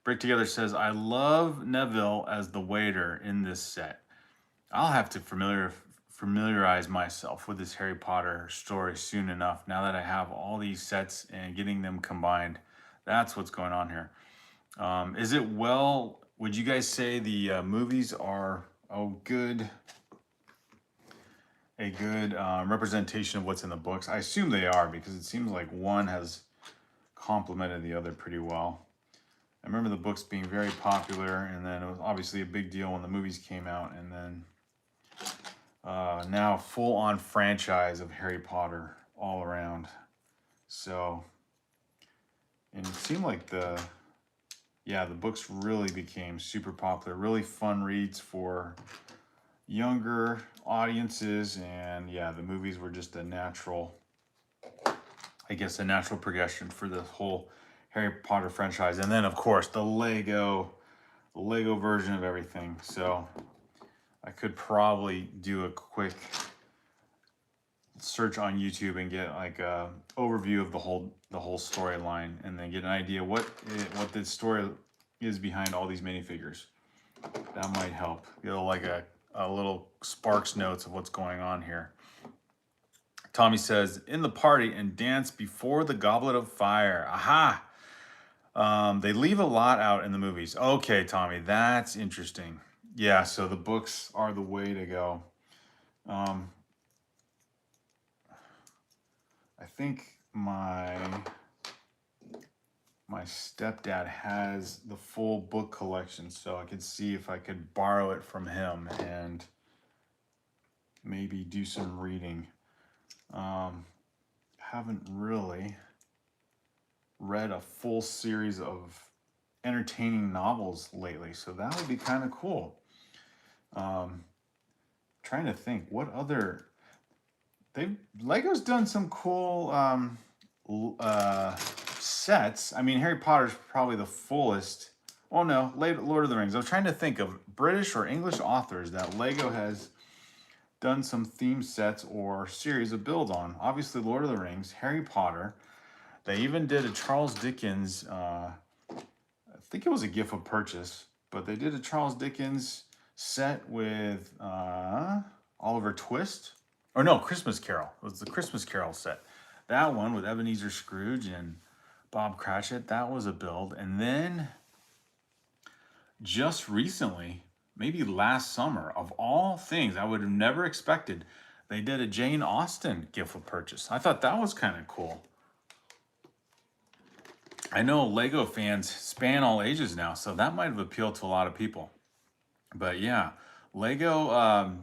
Brick Together says, I love Neville as the waiter in this set. I'll have to familiarize myself with this Harry Potter story soon enough. Now that I have all these sets and getting them combined, that's what's going on here. Is it well? Would you guys say the movies are a good representation of what's in the books? I assume they are because it seems like one has complemented the other pretty well. I remember the books being very popular, and then it was obviously a big deal when the movies came out, and then now full-on franchise of Harry Potter all around. So, and it seemed like the books really became super popular, really fun reads for younger audiences, and yeah, the movies were just a natural progression for the whole Harry Potter franchise. And then of course the Lego version of everything. So I could probably do a quick search on YouTube and get like a overview of the whole storyline, and then get an idea what the story is behind all these minifigures. That might help. You know, like a little Sparks notes of what's going on here. Tommy says, in the party and dance before the goblet of fire. Aha! They leave a lot out in the movies. Okay, Tommy, that's interesting. Yeah, so the books are the way to go. I think my stepdad has the full book collection, so I could see if I could borrow it from him and maybe do some reading. Haven't really read a full series of entertaining novels lately, so that would be kind of cool. Trying to think what other Lego's done some cool sets. I mean, Harry Potter's probably the fullest. Oh no, Lord of the Rings. I was trying to think of British or English authors that Lego has done some theme sets or series of build on. Obviously, Lord of the Rings, Harry Potter. They even did a Charles Dickens, I think it was a gift of purchase, but they did a Charles Dickens set with Oliver Twist. Or no, Christmas Carol. It was the Christmas Carol set. That one with Ebenezer Scrooge and Bob Cratchit, that was a build. And then just recently, maybe last summer, of all things, I would have never expected, they did a Jane Austen gift of purchase. I thought that was kind of cool. I know Lego fans span all ages now, so that might have appealed to a lot of people. But yeah, Lego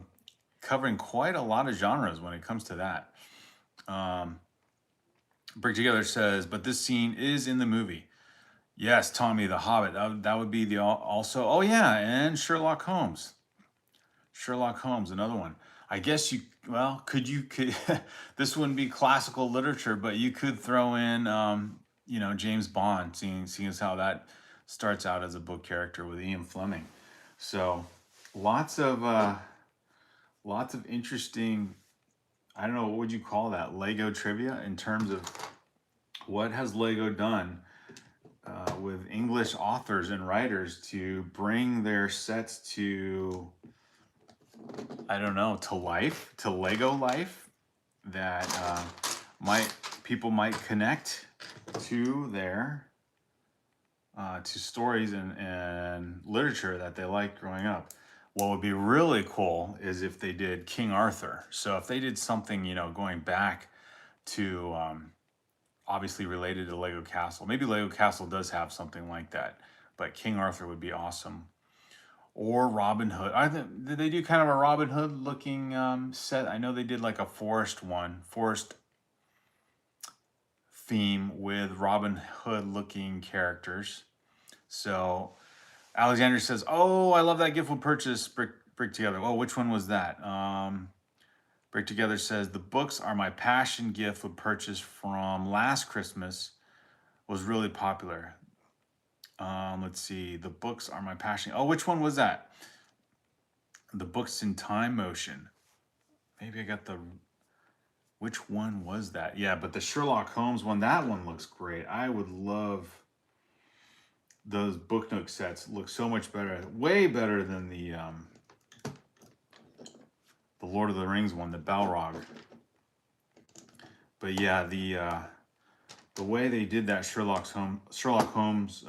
covering quite a lot of genres when it comes to that. Break Together says, but this scene is in the movie. Yes, Tommy the Hobbit. That would be the also. Oh yeah, and Sherlock Holmes. Sherlock Holmes, another one. I guess could this wouldn't be classical literature, but you could throw in James Bond, seeing as how that starts out as a book character with Ian Fleming. So lots of interesting, I don't know, what would you call that, Lego trivia in terms of what has Lego done with English authors and writers to bring their sets to, I don't know, to life, to Lego life, that people might connect to their to stories and literature that they liked growing up. What would be really cool is if they did King Arthur. So if they did something, going back to obviously related to Lego Castle. Maybe Lego Castle does have something like that, but King Arthur would be awesome. Or Robin Hood. Did they do kind of a Robin Hood looking set? I know they did like a forest theme with Robin Hood looking characters. So Alexander says, oh, I love that gift with purchase, Brick Together. Oh, which one was that? Break Together says, the books are my passion gift with purchase from last Christmas. Was really popular. Let's see. The books are my passion. Oh, which one was that? The books in time motion. Maybe I got which one was that? Yeah, but the Sherlock Holmes one, that one looks great. I would love those Book Nook sets look so much better, way better than the Lord of the Rings one, the Balrog. But yeah, the way they did that Sherlock Holmes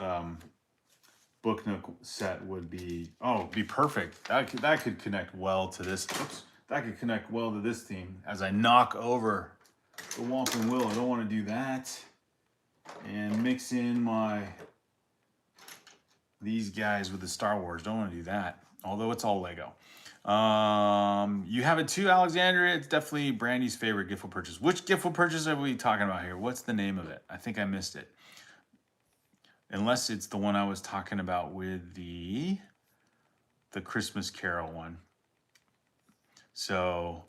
Book Nook set would be perfect. That could connect well to this. Oops, that could connect well to this theme. As I knock over the Whomping Willow, I don't want to do that. And mix in these guys with the Star Wars. Don't want to do that. Although it's all Lego. You have it too, Alexandria. It's definitely Brandy's favorite giftful purchase. Which giftful purchase are we talking about here? What's the name of it? I think I missed it. Unless it's the one I was talking about with the Christmas Carol one. So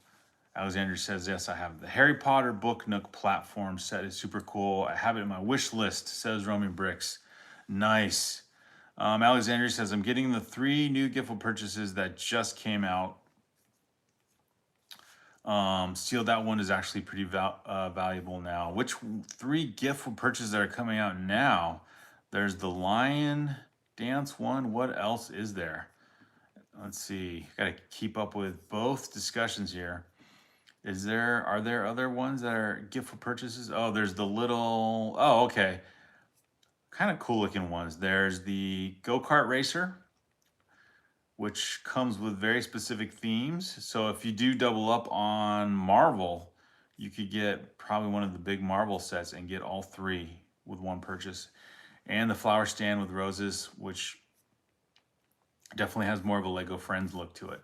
Alexandria says, yes, I have the Harry Potter Book Nook platform set. Is super cool. I have it in my wish list, says Roaming Bricks. Nice. Alexandria says, I'm getting the 3 new giftful purchases that just came out. Sealed, that one is actually pretty valuable now. Which 3 giftful purchases that are coming out now? There's the Lion Dance one. What else is there? Let's see. Got to keep up with both discussions here. Are there other ones that are giftful purchases? Oh, there's the little, oh, okay. Kind of cool looking ones. There's the go-kart racer, which comes with very specific themes. So if you do double up on Marvel, you could get probably one of the big Marvel sets and get all 3 with one purchase. And the flower stand with roses, which definitely has more of a Lego Friends look to it.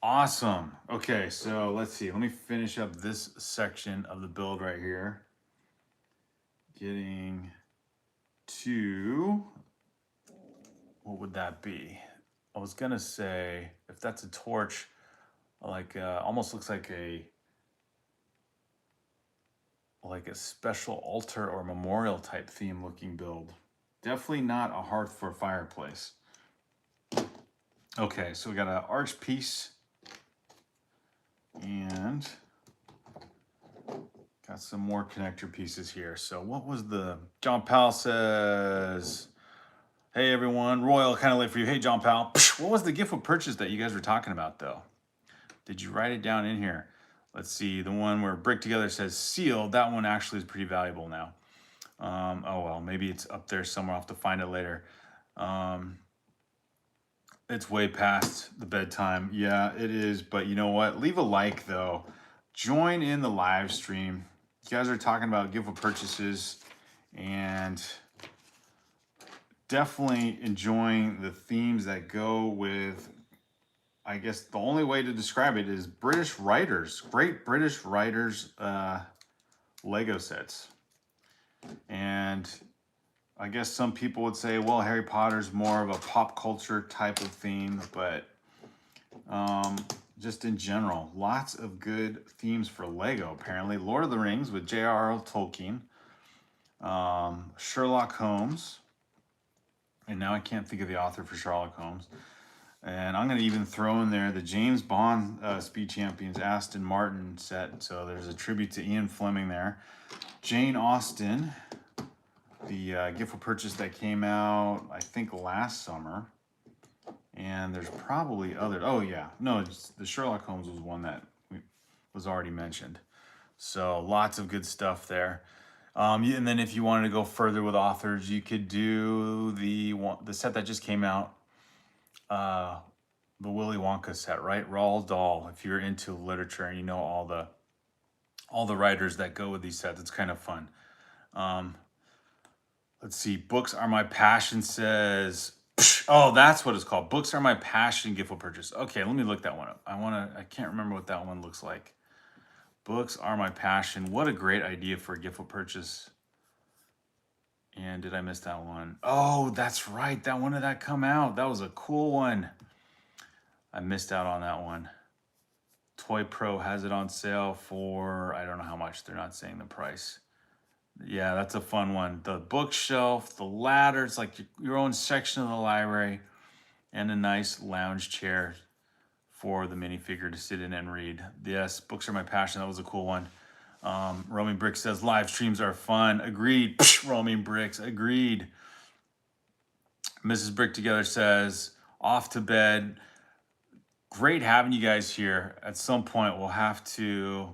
Awesome. Okay, so let's see. Let me finish up this section of the build right here. Getting to, what would that be? I was gonna say, if that's a torch, like almost looks like a special altar or memorial type theme looking build. Definitely not a hearth for a fireplace. Okay, so we got an arch piece and got some more connector pieces here. So what was John Powell says, hey everyone, Royal, kind of late for you. Hey John Powell, what was the gift of purchase that you guys were talking about though? Did you write it down in here? Let's see, the one where Brick Together says sealed, that one actually is pretty valuable now. Oh well, maybe it's up there somewhere. I'll have to find it later. It's way past the bedtime. Yeah, it is, but you know what? Leave a like though. Join in the live stream. You guys are talking about gift purchases and definitely enjoying the themes that go with, I guess the only way to describe it is British writers, great British writers, Lego sets. And I guess some people would say, well, Harry Potter's more of a pop culture type of theme, but just in general, lots of good themes for Lego, apparently. Lord of the Rings with J.R.R. Tolkien, Sherlock Holmes, and now I can't think of the author for Sherlock Holmes. And I'm going to even throw in there the James Bond Speed Champions Aston Martin set, so there's a tribute to Ian Fleming there. Jane Austen, the gift for purchase that came out, I think, last summer. And there's probably other. Oh, yeah. No, the Sherlock Holmes was one that was already mentioned. So lots of good stuff there. And then if you wanted to go further with authors, you could do the set that just came out, the Willy Wonka set, right? Roald Dahl. If you're into literature and you know all the writers that go with these sets, it's kind of fun. Let's see. Books are my passion says, oh, that's what it's called. Books are my passion gift will purchase. Okay, let me look that one up. I can't remember what that one looks like. Books are my passion. What a great idea for a gift will purchase. And did I miss that one? Oh, that's right. When did that come out? That was a cool one. I missed out on that one. Toy Pro has it on sale for, I don't know how much. They're not saying the price. Yeah, that's a fun one. The bookshelf, the ladder, it's like your own section of the library, and a nice lounge chair for the minifigure to sit in and read. Yes, books are my passion. That was a cool one. Roaming Bricks says live streams are fun. Agreed. Roaming Bricks, agreed. Mrs. Brick Together says, off to bed. Great having you guys here. At some point, we'll have to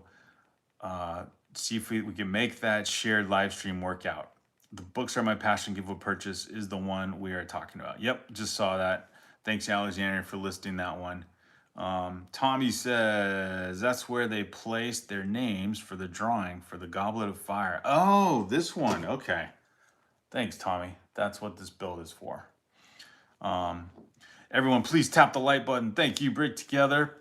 see if we can make that shared live stream work out. The books are my passion. Giveaway purchase is the one we are talking about. Yep, just saw that. Thanks, Alexander, for listing that one. Tommy says that's where they placed their names for the drawing for the Goblet of Fire. Oh, this one. Okay. Thanks, Tommy. That's what this build is for. Everyone, please tap the like button. Thank you, Brick Together.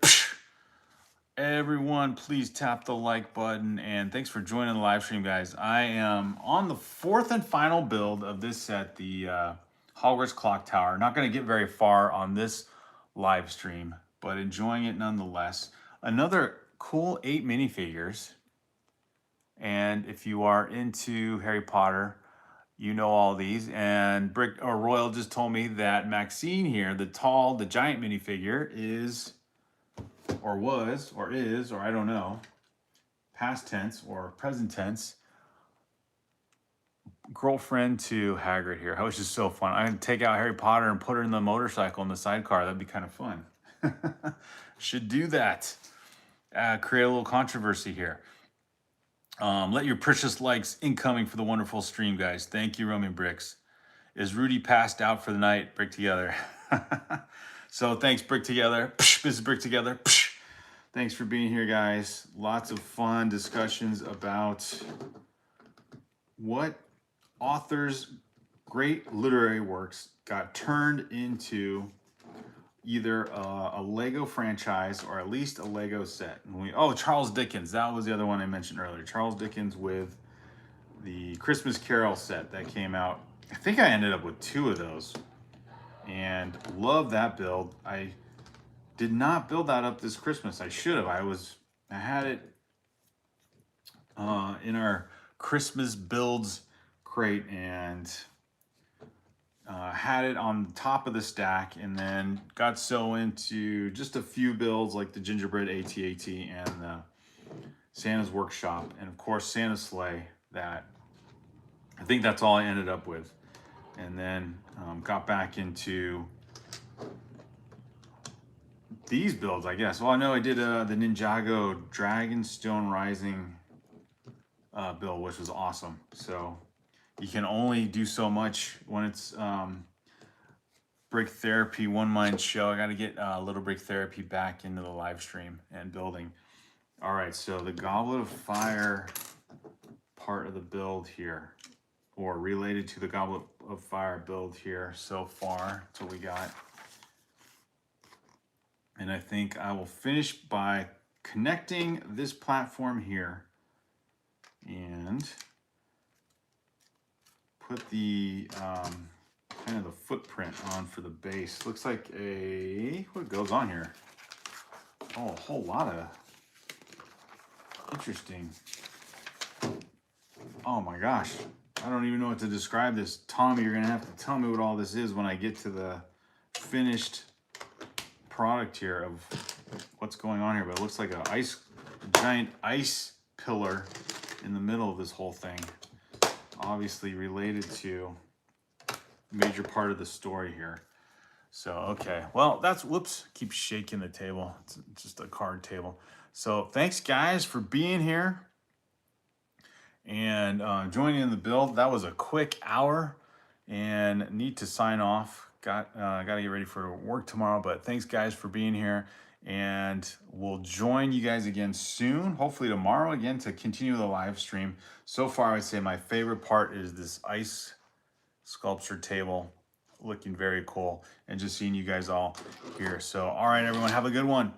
Everyone, please tap the like button. And thanks for joining the live stream, guys. I am on the fourth and final build of this set, the Hogwarts Clock Tower. Not going to get very far on this live stream, but enjoying it nonetheless. Another cool 8 minifigures. And if you are into Harry Potter, you know all these. And Brick or Royal just told me that Maxine here, the giant minifigure, is, or was, or is, or I don't know, past tense or present tense, girlfriend to Hagrid here. That was just so fun. I can take out Harry Potter and put her in the motorcycle in the sidecar. That'd be kind of fun. Should do that. Create a little controversy here. Let your precious likes incoming for the wonderful stream, guys. Thank you, Roman Bricks. Is Rudy passed out for the night? Brick Together. So thanks, Brick Together. This is Brick Together. Thanks for being here, guys. Lots of fun discussions about what authors' great literary works got turned into either a Lego franchise or at least a Lego set. And Charles Dickens. That was the other one I mentioned earlier. Charles Dickens with the Christmas Carol set that came out. I think I ended up with 2 of those. And love that build. I did not build that up this Christmas. I should have. I had it in our Christmas builds crate and had it on top of the stack, and then got so into just a few builds like the Gingerbread AT-AT and the Santa's Workshop, and of course Santa's Sleigh. That I think that's all I ended up with, and then got back into these builds, I guess. Well, I know I did the Ninjago Dragonstone Rising build, which was awesome. So you can only do so much when it's Brick Therapy One Mind Show. I got to get Little Brick Therapy back into the live stream and building. All right, so the Goblet of Fire part of the build here, or related to the Goblet of Fire build here so far. That's what we got. And I think I will finish by connecting this platform here and put the kind of the footprint on for the base. Looks like what goes on here? Oh, a whole lot of interesting. Oh my gosh. I don't even know what to describe this. Tommy, you're gonna have to tell me what all this is when I get to the finished product here of what's going on here. But it looks like a giant ice pillar in the middle of this whole thing. Obviously related to a major part of the story here. So, okay. Well, whoops, keep shaking the table. It's just a card table. So thanks guys for being here and joining in the build. That was a quick hour and need to sign off. Got to get ready for work tomorrow, but thanks guys for being here, and we'll join you guys again soon, hopefully tomorrow again, to continue the live stream. So far, I would say my favorite part is this ice sculpture table, looking very cool, and just seeing you guys all here. So, all right, everyone, have a good one.